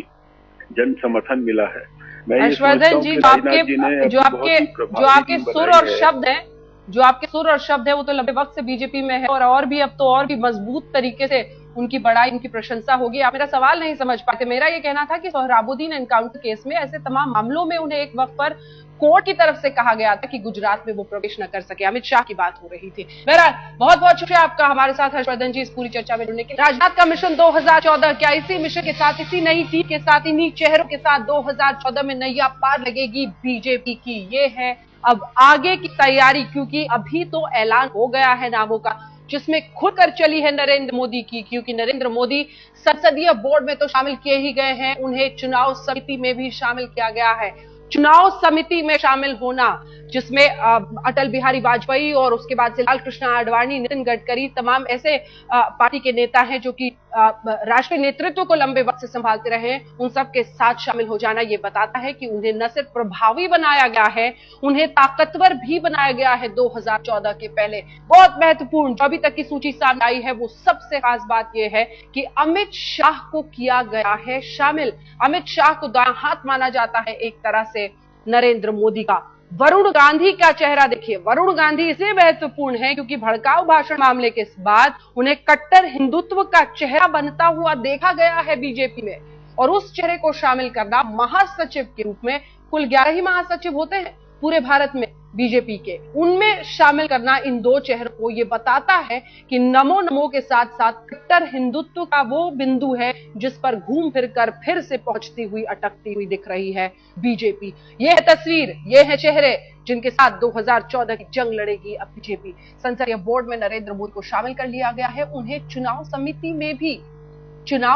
जन समर्थन मिला है। मैं ये समझता हूं कि राजनाथ जी ने जो आपके सुर और शब्द हैं, जो आपके सुर और शब्द है, वो तो लंबे वक्त से बीजेपी में है, और भी अब तो और भी मजबूत तरीके से उनकी बड़ाई, उनकी प्रशंसा होगी। आप मेरा सवाल नहीं समझ पाते। मेरा ये कहना था कि सोहराबुद्दीन एनकाउंटर केस में, ऐसे तमाम मामलों में उन्हें एक वक्त पर कोर्ट की तरफ से कहा गया था कि गुजरात में वो प्रवेश न कर सके। अमित शाह की बात हो रही थी। बहरहाल, बहुत बहुत शुक्रिया आपका हमारे साथ हर्षवर्धन जी इस पूरी चर्चा में जुड़ने के लिए। राजनाथ का मिशन 2014, क्या इसी मिशन के साथ, इसी नई टीम के साथ, इन्हीं चेहरों के साथ 2014 में नैया पार लगेगी बीजेपी की? ये है अब आगे की तैयारी, क्योंकि अभी तो ऐलान हो गया है नामों का, जिसमें खुलकर चली है नरेंद्र मोदी की, क्योंकि नरेंद्र मोदी संसदीय बोर्ड में तो शामिल किए ही गए हैं, उन्हें चुनाव समिति में भी शामिल किया गया है। चुनाव समिति में शामिल होना, जिसमें अटल बिहारी वाजपेयी और उसके बाद से लाल कृष्ण आडवाणी, नितिन गडकरी, तमाम ऐसे पार्टी के नेता हैं जो कि राष्ट्रीय नेतृत्व को लंबे वक्त से संभालते रहे हैं, उन सब के साथ शामिल हो जाना ये बताता है कि उन्हें न सिर्फ प्रभावी बनाया गया है, उन्हें ताकतवर भी बनाया गया है 2014 के पहले। बहुत महत्वपूर्ण जो अभी तक की सूची सामने आई है, वो सबसे खास बात यह है कि अमित शाह को किया गया है शामिल। अमित शाह को दायां हाथ माना जाता है एक तरह से नरेंद्र मोदी का। वरुण गांधी का चेहरा देखिए, वरुण गांधी इसलिए महत्वपूर्ण है क्योंकि भड़काऊ भाषण मामले के बाद उन्हें कट्टर हिंदुत्व का चेहरा बनता हुआ देखा गया है बीजेपी में। और उस चेहरे को शामिल करना महासचिव के रूप में, कुल 11 ही महासचिव होते हैं पूरे भारत में बीजेपी के, उनमें शामिल करना इन दो चेहरों को, ये बताता है कि नमो नमो के साथ साथ कट्टर हिंदुत्व का वो बिंदु है जिस पर घूम फिर कर फिर से पहुंचती हुई, अटकती हुई दिख रही है बीजेपी। ये है तस्वीर, ये है चेहरे जिनके साथ 2014 की जंग लड़ेगी अब बीजेपी। संसदीय बोर्ड में नरेंद्र मोदी को शामिल कर लिया गया है, उन्हें चुनाव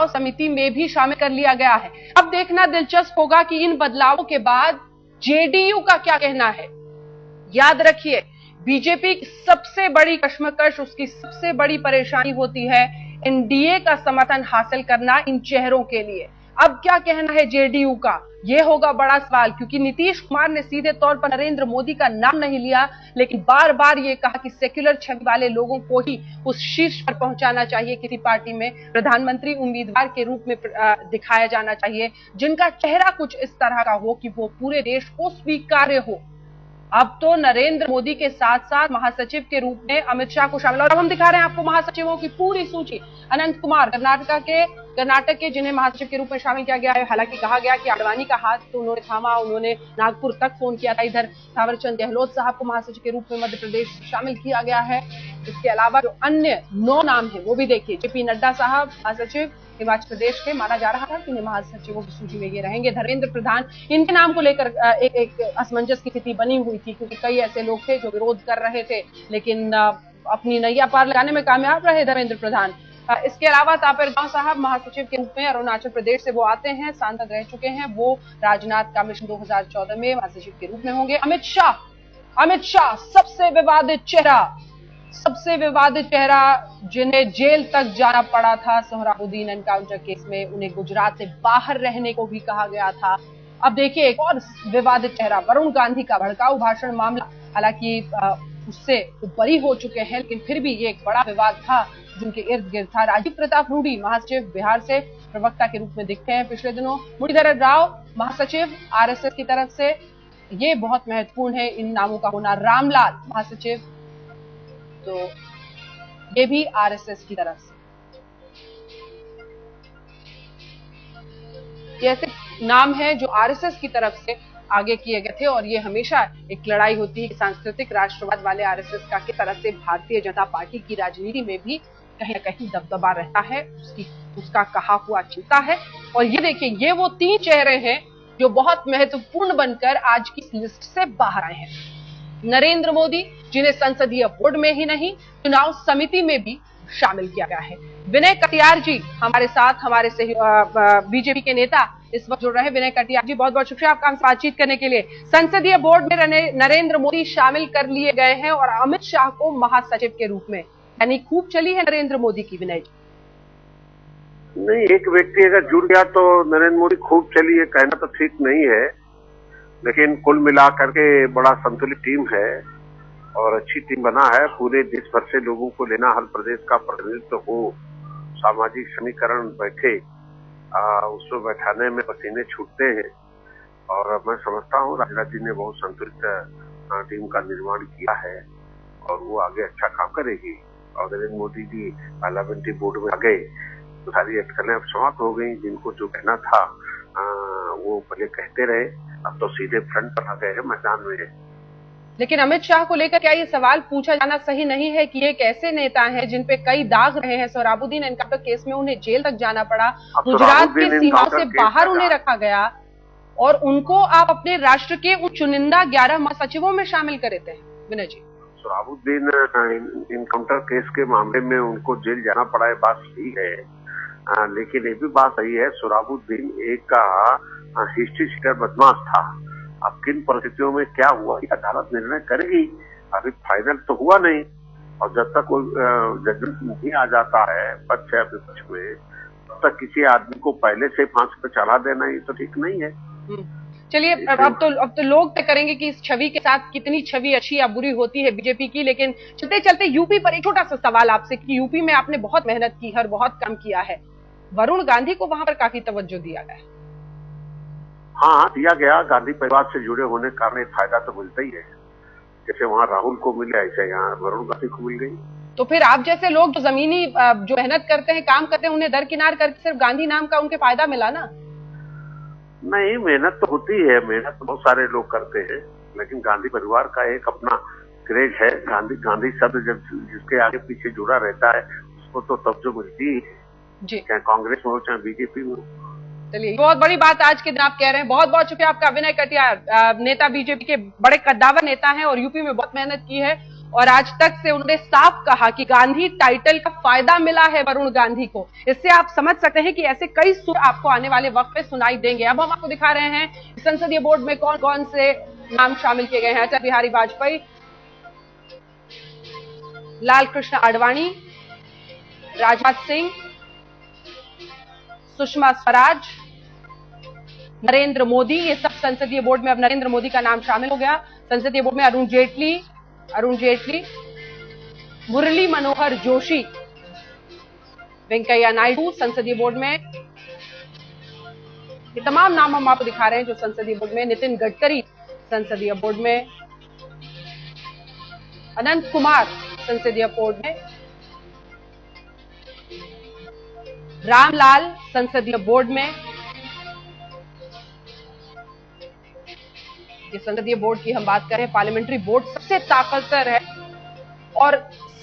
समिति में भी शामिल कर लिया गया है। अब देखना दिलचस्प होगा कि इन बदलावों के बाद जेडीयू का क्या कहना है। याद रखिए, बीजेपी की सबसे बड़ी कश्मकश, उसकी सबसे बड़ी परेशानी होती है एनडीए का समर्थन हासिल करना इन चेहरों के लिए। अब क्या कहना है जेडीयू का, यह होगा बड़ा सवाल, क्योंकि नीतीश कुमार ने सीधे तौर पर नरेंद्र मोदी का नाम नहीं लिया, लेकिन बार बार यह कहा कि सेक्युलर छवि वाले लोगों को ही उस शीर्ष पर पहुंचाना चाहिए, किसी पार्टी में प्रधानमंत्री उम्मीदवार के रूप में दिखाया जाना चाहिए, जिनका चेहरा कुछ इस तरह का हो कि वो पूरे देश को स्वीकार्य हो। अब तो नरेंद्र मोदी के साथ साथ महासचिव के रूप में अमित शाह को शामिल, और अब हम दिखा रहे हैं आपको महासचिवों की पूरी सूची। अनंत कुमार कर्नाटक के जिन्हें महासचिव के रूप में शामिल किया गया है। हालांकि कहा गया कि आडवाणी का हाथ तो उन्होंने थामा, उन्होंने नागपुर तक फोन किया था। इधर थावरचंद गहलोत साहब को महासचिव के रूप में मध्य प्रदेश शामिल किया गया है। इसके अलावा जो अन्य 9 नाम है वो भी देखिए। जेपी नड्डा साहब महासचिव हिमाचल प्रदेश के, माना जा रहा था कि महासचिवों की सूची में ये रहेंगे। धर्मेंद्र प्रधान, इनके नाम को लेकर एक असमंजस की स्थिति बनी हुई थी, क्योंकि कई ऐसे लोग थे जो विरोध कर रहे थे, लेकिन अपनी नैया पार लगाने में कामयाब रहे धर्मेंद्र प्रधान। इसके अलावा तापिर साहब महासचिव के रूप में अरुणाचल प्रदेश से वो आते हैं, सांसद रह चुके हैं, वो राजनाथ का मिशन 2014 में महासचिव के रूप में होंगे। अमित शाह सबसे विवादित चेहरा, जिन्हें जेल तक जाना पड़ा था सोहराबुद्दीन एनकाउंटर केस में, उन्हें गुजरात से बाहर रहने को भी कहा गया था। अब देखिए एक और विवादित चेहरा, वरुण गांधी का भड़काऊ भाषण मामला, हालांकि उससे बरी हो चुके हैं, लेकिन फिर भी ये एक बड़ा विवाद था जिनके इर्द गिर्द था। राजीव प्रताप रूडी महासचिव बिहार से प्रवक्ता के रूप में दिखते हैं पिछले दिनों। मुरलीधर राव महासचिव आरएसएस की तरफ से, ये बहुत महत्वपूर्ण है इन नामों का होना। रामलाल महासचिव, तो ये भी आरएसएस की तरफ से। ये ऐसे नाम है जो आरएसएस की तरफ से आगे किए गए थे, और ये हमेशा एक लड़ाई होती है कि सांस्कृतिक राष्ट्रवाद वाले आरएसएस का किस तरह से भारतीय जनता पार्टी की राजनीति में भी कहीं न कहीं दबदबा रहता है, उसका कहा हुआ चलता है। और ये देखिए, ये वो 3 चेहरे हैं जो बहुत महत्वपूर्ण बनकर आज की लिस्ट से बाहर आए हैं। नरेंद्र मोदी, जिन्हें संसदीय बोर्ड में ही नहीं चुनाव समिति में भी शामिल किया गया है। विनय कटियार जी हमारे साथ, हमारे बीजेपी के नेता इस वक्त जुड़ रहे हैं। विनय कटियार जी, बहुत बहुत शुक्रिया आपका हमसे बातचीत करने के लिए। संसदीय बोर्ड में नरेंद्र मोदी शामिल कर लिए गए हैं और अमित शाह को महासचिव के रूप में, यानी खूब चली है नरेंद्र मोदी की। विनय जी, नहीं, एक व्यक्ति अगर जुड़ गया तो नरेंद्र मोदी खूब चली है कहना तो ठीक नहीं है, लेकिन कुल मिलाकर के बड़ा संतुलित टीम है और अच्छी टीम बना है। पूरे देश भर से लोगों को लेना, हर प्रदेश का प्रतिनिधित्व हो, सामाजिक समीकरण बैठे, उसको बैठाने में पसीने छूटते हैं। और मैं समझता हूँ राजनाथ जी ने बहुत संतुलित टीम का निर्माण किया है और वो आगे अच्छा काम करेगी। और नरेंद्र मोदी जी पार्लियामेंट्री बोर्ड में आ गए तो सारी अटकलें अब समाप्त हो गई। जिनको जो कहना था वो पहले कहते रहे, अब तो सीधे फ्रंट पर आ गए हैं मैदान में। लेकिन अमित शाह को लेकर क्या ये सवाल पूछा जाना सही नहीं है कि ये एक ऐसे नेता हैं जिन पे कई दाग रहे हैं? सोहराबुद्दीन एनकाउंटर केस में उन्हें जेल तक जाना पड़ा, गुजरात की सीमाओं से बाहर उन्हें रखा गया, और उनको आप अपने राष्ट्र के उन चुनिंदा 11 महासचिवों में शामिल करे थे। विनय जी, सोहराबुद्दीन एनकाउंटर केस के मामले में उनको जेल जाना पड़ा है, बात सही है, लेकिन ये भी बात सही है सोहराबुद्दीन एक का हिस्ट्री शीटर बदमाश था। अब किन परिस्थितियों में क्या हुआ ये अदालत निर्णय करेगी, अभी फाइनल तो हुआ नहीं। और जब तक कोई जजमेंट नहीं आ जाता है पक्ष या विपक्ष में, तब तक किसी आदमी को पहले से फांसी पर चढ़ा देना ये तो ठीक नहीं है। चलिए, अब तो लोग तय करेंगे कि इस छवि के साथ कितनी छवि अच्छी या बुरी होती है बीजेपी की। लेकिन चलते चलते यूपी पर एक छोटा सा सवाल आपसे कि यूपी में आपने बहुत मेहनत की है और बहुत काम किया है, वरुण गांधी को वहां पर काफी तवज्जो दिया गया है। हाँ, दिया गया। गांधी परिवार से जुड़े होने के कारण फायदा तो मिलता ही है, जैसे वहाँ राहुल को मिले ऐसे यहाँ वरुण गांधी को मिल गई। तो फिर आप जैसे लोग जो जमीनी जो मेहनत करते हैं, काम करते हैं, उन्हें दरकिनार करके सिर्फ गांधी नाम का उनके फायदा मिला ना? नहीं, मेहनत तो होती है, मेहनत तो बहुत सारे लोग करते हैं, लेकिन गांधी परिवार का एक अपना क्रेज है। गांधी शब्द जब जिसके आगे पीछे जुड़ा रहता है उसको तो तवज्जो मिलती है, चाहे कांग्रेस में हो चाहे बीजेपी में हो। चलिए, बहुत बड़ी बात आज के दिन आप कह रहे हैं। बहुत बहुत शुक्रिया आपका विनय कटियार, नेता बीजेपी के बड़े कद्दावर नेता हैं और यूपी में बहुत मेहनत की है और आज तक से उन्होंने साफ कहा कि गांधी टाइटल का फायदा मिला है वरुण गांधी को। इससे आप समझ सकते हैं कि ऐसे कई सुर आपको आने वाले वक्त में सुनाई देंगे। अब हम आपको दिखा रहे हैं संसदीय बोर्ड में कौन कौन से नाम शामिल किए गए हैं। अटल बिहारी वाजपेयी, लाल कृष्ण आडवाणी, राजनाथ सिंह, सुषमा स्वराज, नरेंद्र मोदी, ये सब संसदीय बोर्ड में अब नरेंद्र मोदी का नाम शामिल हो गया। संसदीय बोर्ड में अरुण जेटली, मुरली मनोहर जोशी, वेंकैया नायडू संसदीय बोर्ड में। ये तमाम नाम हम आपको दिखा रहे हैं जो संसदीय बोर्ड में। नितिन गडकरी संसदीय बोर्ड में, अनंत कुमार संसदीय बोर्ड में, रामलाल संसदीय बोर्ड में। ये संसदीय बोर्ड की हम बात करें, पार्लियामेंट्री बोर्ड सबसे ताकतवर है और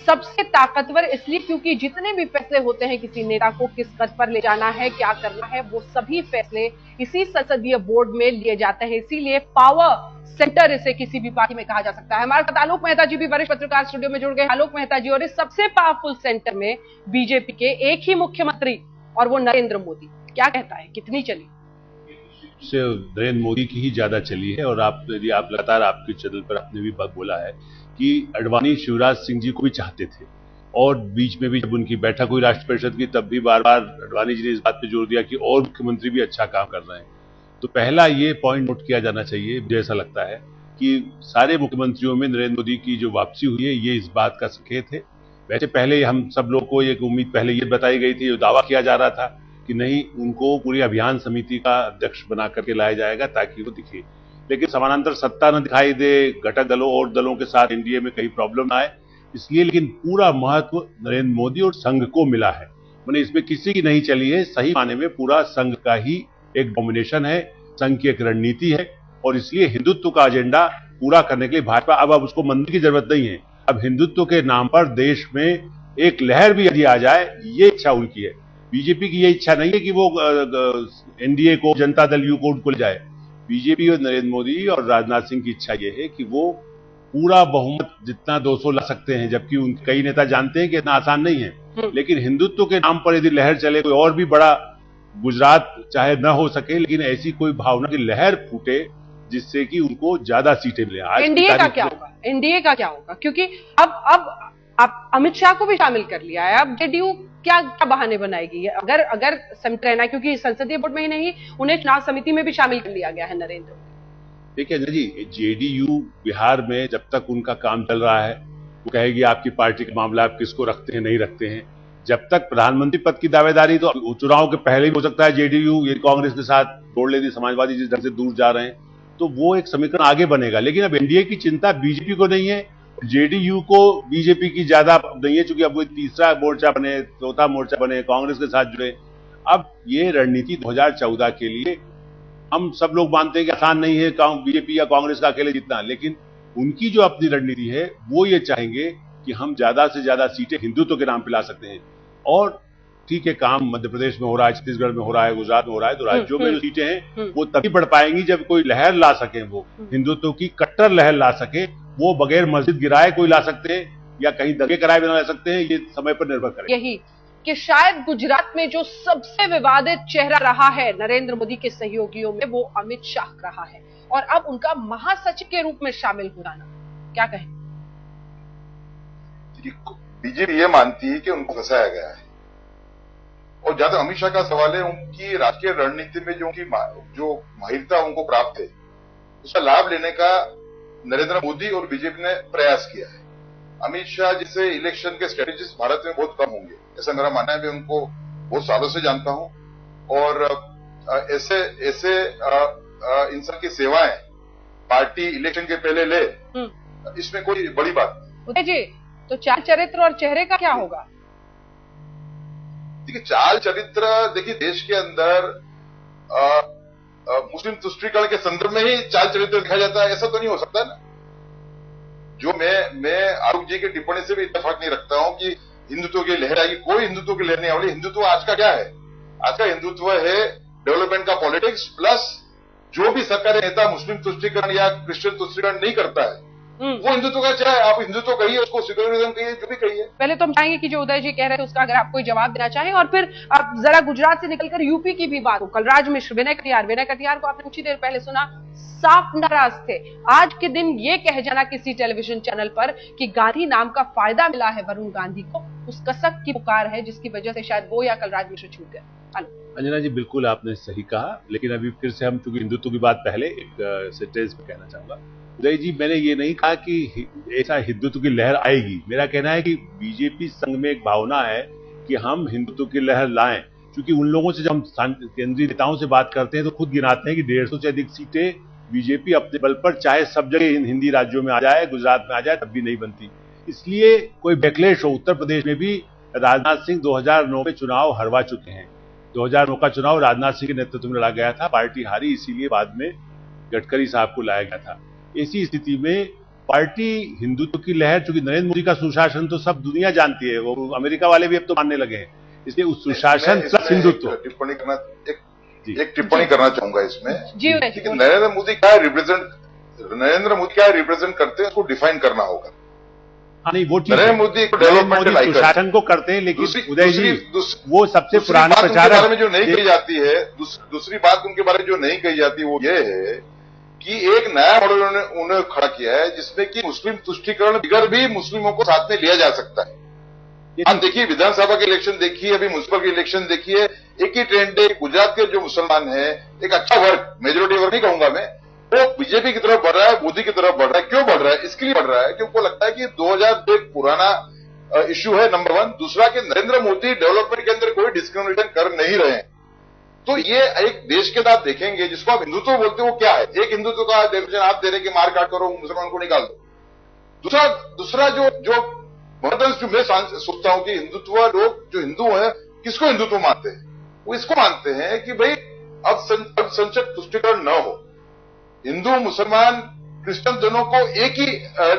सबसे ताकतवर इसलिए क्योंकि जितने भी फैसले होते हैं किसी नेता को किस पद पर ले जाना है, क्या करना है, वो सभी फैसले इसी संसदीय बोर्ड में लिए जाते हैं। इसीलिए पावर सेंटर इसे किसी भी पार्टी में कहा जा सकता है। हमारे साथ आलोक मेहता जी भी वरिष्ठ पत्रकार स्टूडियो में जुड़ गए। आलोक मेहता जी, और इस सबसे पावरफुल सेंटर में बीजेपी के एक ही मुख्यमंत्री और वो नरेंद्र मोदी, क्या कहता है, कितनी चली? से नरेंद्र मोदी की ही ज्यादा चली है और आप लगातार आपके चैनल पर आपने भी बात बोला है कि अडवाणी शिवराज सिंह जी को भी चाहते थे और बीच में भी जब उनकी बैठक हुई राष्ट्र परिषद की तब भी बार बार अडवाणी जी ने इस बात पे जोर दिया कि और मुख्यमंत्री भी अच्छा काम कर रहे हैं। तो पहला ये पॉइंट नोट किया जाना चाहिए, मुझे ऐसा लगता है कि सारे मुख्यमंत्रियों में नरेंद्र मोदी की जो वापसी हुई है ये इस बात का संकेत है। वैसे पहले हम सब लोग को एक उम्मीद पहले ये बताई गई थी, दावा किया जा रहा था कि नहीं, उनको पूरी अभियान समिति का अध्यक्ष बना करके लाया जाएगा ताकि वो दिखे, लेकिन समानांतर सत्ता न दिखाई दे, घटक दलों और दलों के साथ एनडीए में कहीं प्रॉब्लम ना आए, इसलिए। लेकिन पूरा महत्व नरेंद्र मोदी और संघ को मिला है, मैंने इसमें किसी की नहीं चली है, सही माने में पूरा संघ का ही एक डोमिनेशन है, संघ की एक रणनीति है और इसलिए हिंदुत्व का एजेंडा पूरा करने के लिए भाजपा अब उसको मंदिर की जरूरत नहीं है। अब हिंदुत्व के नाम पर देश में एक लहर भी यदि आ जाए, ये इच्छा उनकी है। बीजेपी की ये इच्छा नहीं है कि वो एनडीए को, जनता दल यू को उनको ले जाए। बीजेपी और नरेंद्र मोदी और राजनाथ सिंह की इच्छा ये है कि वो पूरा बहुमत जितना 200 ला सकते हैं, जबकि कई नेता जानते हैं कि इतना आसान नहीं है, लेकिन हिंदुत्व के नाम पर यदि लहर चले, कोई और भी बड़ा गुजरात चाहे न हो सके, लेकिन ऐसी कोई भावना की लहर फूटे जिससे कि उनको ज्यादा सीटें मिले। एनडीए का क्या होगा? एनडीए का क्या होगा? क्योंकि अब आप अमित शाह को भी शामिल कर लिया है, अब जेडीयू क्या बहाने बनाएगी अगर समिट रहना, क्योंकि संसदीय बोर्ड में ही नहीं, उन्हें चुनाव समिति में भी शामिल कर लिया गया है नरेंद्र। देखिए जी, जेडीयू बिहार में जब तक उनका काम चल रहा है, वो कहेगी आपकी पार्टी का मामला, आप किसको रखते हैं नहीं रखते हैं। जब तक प्रधानमंत्री पद की दावेदारी, तो चुनाव के पहले भी हो सकता है जेडीयू ये कांग्रेस के साथ जोड़ लेती, समाजवादी जिस ढंग से दूर जा रहे हैं, तो वो एक समीकरण आगे बनेगा। लेकिन अब एनडीए की चिंता बीजेपी को नहीं है, जेडीयू को बीजेपी की ज्यादा नहीं है, चूंकि अब वो तीसरा मोर्चा बने, चौथा मोर्चा बने, कांग्रेस के साथ जुड़े। अब ये रणनीति 2014 के लिए हम सब लोग मानते हैं कि आसान नहीं है बीजेपी या कांग्रेस का अकेले जीतना, लेकिन उनकी जो अपनी रणनीति है वो ये चाहेंगे कि हम ज्यादा से ज्यादा सीटें हिंदुत्व के नाम पे ला सकते हैं। और ठीक है, काम मध्य प्रदेश में हो रहा है, छत्तीसगढ़ में हो रहा है, गुजरात में हो रहा है, तो राज्यों में जो सीटें हैं वो तभी बढ़ पाएंगी जब कोई लहर ला सके, वो हिंदुत्व की कट्टर लहर ला सके। वो बगैर मस्जिद गिराए कोई ला सकते हैं या कहीं दंगे कराए बिना ला सकते हैं, ये समय पर निर्भर करेगा। यही कि शायद गुजरात में जो सबसे विवादित चेहरा रहा है नरेंद्र मोदी के सहयोगियों में, वो अमित शाह रहा है और अब उनका महासचिव के रूप में शामिल हो जाना, क्या कहें? बीजेपी ये मानती है कि उनको फंसाया गया है और जहां तक अमित शाह का सवाल है, उनकी राजकीय रणनीति में जो माहिरता उनको प्राप्त है, उसका लाभ लेने का नरेंद्र मोदी और बीजेपी ने प्रयास किया है। अमित शाह जैसे इलेक्शन के स्ट्रेटेजिस्ट भारत में बहुत कम होंगे, ऐसा मेरा मानना है। मैं उनको बहुत सालों से जानता हूं और ऐसे इंसान की सेवाएं पार्टी इलेक्शन के पहले ले, इसमें कोई बड़ी बात नहीं। उदय जी, तो चाल चरित्र और चेहरे का क्या होगा? देखिए, चाल चरित्र, देखिए देश के अंदर मुस्लिम तुष्टीकरण के संदर्भ में ही चाल चरित्र दिखाया जाता है, ऐसा तो नहीं हो सकता ना। जो मैं आरूख जी की टिप्पणी से भी इत्तेफाक नहीं रखता हूं कि हिंदुत्व की लहर आएगी, कोई हिंदुत्व की लहर नहीं आएगी। हिंदुत्व आज का क्या है? आज का हिंदुत्व है डेवलपमेंट का पॉलिटिक्स, प्लस जो भी सरकारी नेता मुस्लिम तुष्टीकरण या क्रिश्चियन तुष्टीकरण नहीं करता है वो हिंदुत्व का, चाहे आप हिंदुत्व कहिए, उसको सेक्युलरिज्म कहिए, जो भी कहिए। पहले तो हम चाहेंगे कि जो उदय जी कह रहे थे उसका अगर आप कोई जवाब देना चाहें, और फिर आप जरा गुजरात से निकलकर यूपी की भी बात हो। कलराज मिश्र, विनय कटियार को आपने कुछ ही देर पहले सुना, साफ नाराज थे। आज के दिन ये कह जाना किसी टेलीविजन चैनल पर कि गांधी नाम का फायदा मिला है वरुण गांधी को, उस कसक की पुकार है जिसकी वजह से शायद वो या कलराज मिश्र छूट गए। अंजना जी, बिल्कुल आपने सही कहा, लेकिन अभी फिर से हम चूंकि हिंदुत्व की बात पहले एक सेंटेंस में कहना चाहूंगा। उदय जी, मैंने ये नहीं कहा कि ऐसा हिंदुत्व की लहर आएगी। मेरा कहना है कि बीजेपी संघ में एक भावना है कि हम हिंदुत्व की लहर लाएं, क्योंकि उन लोगों से जब हम केंद्रीय नेताओं से बात करते हैं तो खुद गिनाते हैं कि 150 से अधिक सीटें बीजेपी अपने बल पर चाहे सब जगह हिंदी राज्यों में आ जाए, गुजरात में आ जाए, तब भी नहीं बनती। इसलिए कोई बैकलेश हो। उत्तर प्रदेश में भी राजनाथ सिंह 2009 में चुनाव हरवा चुके हैं। 2009 का चुनाव राजनाथ सिंह के नेतृत्व में लड़ा गया था, पार्टी हारी, इसीलिए बाद में गडकरी साहब को लाया गया था। ऐसी स्थिति में पार्टी हिंदुत्व की लहर, चूंकि नरेंद्र मोदी का सुशासन तो सब दुनिया जानती है, वो अमेरिका वाले भी अब तो मानने लगे हैं, इसलिए उस सुशासन प्लस हिंदुत्व। एक टिप्पणी करना चाहूंगा इसमें कि नरेंद्र मोदी क्या रिप्रेजेंट करते हैं, उसको डिफाइन करना होगा। नहीं, वो नरेंद्र मोदी डेवलपमेंट शासन को करते हैं, लेकिन उदय जी वो सबसे पुराने प्रचारक में जो नहीं कही जाती है, दूसरी बात उनके बारे में जो नहीं कही जाती वो ये है कि एक नया मॉडल उन्होंने खड़ा किया है जिसमें कि मुस्लिम तुष्टीकरण बिगर भी मुस्लिमों को साथ में लिया जा सकता है। आप देखिए, विधानसभा के इलेक्शन देखिए, अभी म्युनिसिपल के इलेक्शन देखिए, एक ही ट्रेंड है। गुजरात के जो मुसलमान है, एक अच्छा वर्ग, मेजोरिटी वर्ग नहीं कहूंगा मैं, वो बीजेपी की तरफ बढ़ रहा है, मोदी की तरफ बढ़ रहा है। क्यों बढ़ रहा है? इसके लिए बढ़ रहा है कि उनको लगता है कि 2002 एक पुराना इश्यू है, नंबर 1। दूसरा कि नरेंद्र मोदी डेवलपमेंट के अंदर कोई डिस्क्रिमिनेशन कर नहीं रहे हैं। तो ये एक देश के साथ देखेंगे जिसको आप हिंदुत्व बोलते हो, वो क्या है? एक हिंदुत्व का डेफिनेशन आप दे रहे कि मार काट करो, मुसलमान को निकाल दो। दूसरा जो महत्व मैं सोचता हूं कि हिंदुत्व, लोग जो हिंदू हैं किसको हिंदुत्व मानते हैं? वो इसको मानते हैं कि भाई अब संचक तुष्टीकरण न हो, हिंदू मुसलमान क्रिश्चियन दोनों को एक ही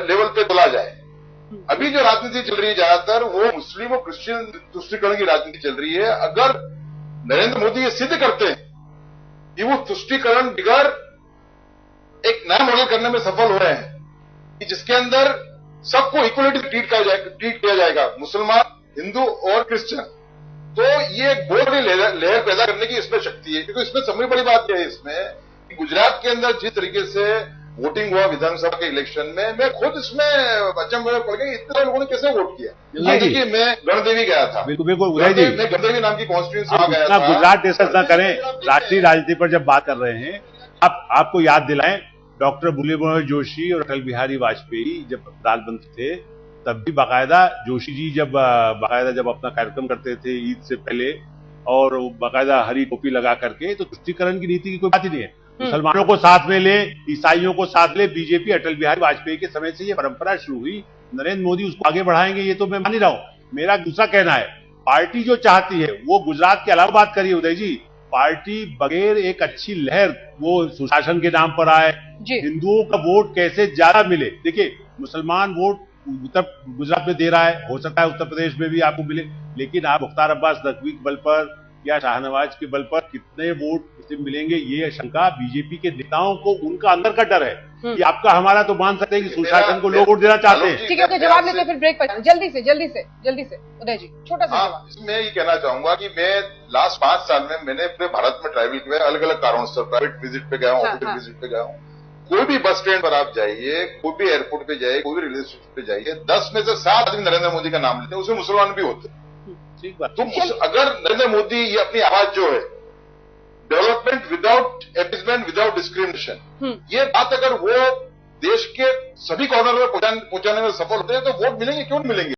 लेवल पे तोला जाए। अभी जो राजनीति चल रही है ज्यादातर वो मुस्लिम और क्रिश्चियन तुष्टीकरण की राजनीति चल रही है। अगर नरेंद्र मोदी ये सिद्ध करते हैं कि वो तुष्टीकरण बिगड़ एक नया मॉडल करने में सफल हो रहे हैं कि जिसके अंदर सबको इक्वलिटी ट्रीट किया जाएगा, मुसलमान, हिंदू और क्रिश्चियन, तो ये एक बहुत बड़ी लहर पैदा करने की इसमें शक्ति है। क्योंकि इसमें सबसे बड़ी बात यह है इसमें कि गुजरात के अंदर जिस तरीके से वोटिंग हुआ विधानसभा के इलेक्शन में, मैं खुद इसमें अचंभे में पड़ गया, इतने सारे लोगों ने कैसे वोट किया। देखिए, मैं गणदेवी गया था, मैं गणदेवी नाम की कॉन्स्टिट्यूंसी में गया था। गुजरात डिस्कस न करें, राष्ट्रीय राजनीति पर जब बात कर रहे हैं, आपको याद दिलाएं, डॉक्टर मुरली मनोहर जोशी और अटल बिहारी वाजपेयी जब प्रधानमंत्री थे, तब भी बाकायदा जोशी जी जब अपना कार्यक्रम करते थे ईद से पहले, और बाकायदा हरी टोपी लगा करके, तो तुष्टीकरण की नीति की कोई बात ही नहीं है। मुसलमानों को साथ में ले, ईसाइयों को साथ ले, बीजेपी अटल बिहारी वाजपेयी के समय से ये परंपरा शुरू हुई। नरेंद्र मोदी उसको आगे बढ़ाएंगे, ये तो मैं मान ही रहा हूं। मेरा दूसरा कहना है, पार्टी जो चाहती है वो गुजरात के अलावा बात करिए उदय जी, पार्टी बगैर एक अच्छी लहर वो सुशासन के नाम पर आए, हिंदुओं का वोट कैसे ज्यादा मिले। देखिए, मुसलमान वोट उत्तर गुजरात में दे रहा है, हो सकता है उत्तर प्रदेश में भी आपको मिले, लेकिन आप मुख्तार अब्बास नकवी के बल पर या शाहनवाज के बल पर कितने वोट मिलेंगे, ये शंका बीजेपी के नेताओं को, उनका अंदर का डर है कि आपका हमारा तो मान सकते हैं कि सुशासन को लोग वोट देना चाहते हैं। ठीक है, जवाब लेते फिर ब्रेक पर। जल्दी से उदय जी, छोटा सा जवाब। मैं ये कहना चाहूंगा कि मैं लास्ट 5 साल में मैंने पूरे भारत में ट्रैवल किया, अलग अलग कारणों से प्राइवेट विजिट पे गया हूँ, ऑफिशियल विजिट पे गया हूँ। कोई भी बस स्टैंड पर आप जाइए, कोई भी एयरपोर्ट पे जाइए, कोई भी रेलवे स्टेशन पे जाइए, 10 में से 7 आदमी नरेंद्र मोदी का नाम लेते हैं, उसमें मुसलमान भी होते हैं। तो अगर नरेंद्र मोदी ये अपनी आवाज जो है, डेवलपमेंट विदाउट एपिसमेंट, विदाउट डिस्क्रिमिनेशन, ये बात अगर वो देश के सभी कॉर्नर में पहुंचाने में सफल होते हैं तो वोट मिलेंगे, क्यों नहीं मिलेंगे?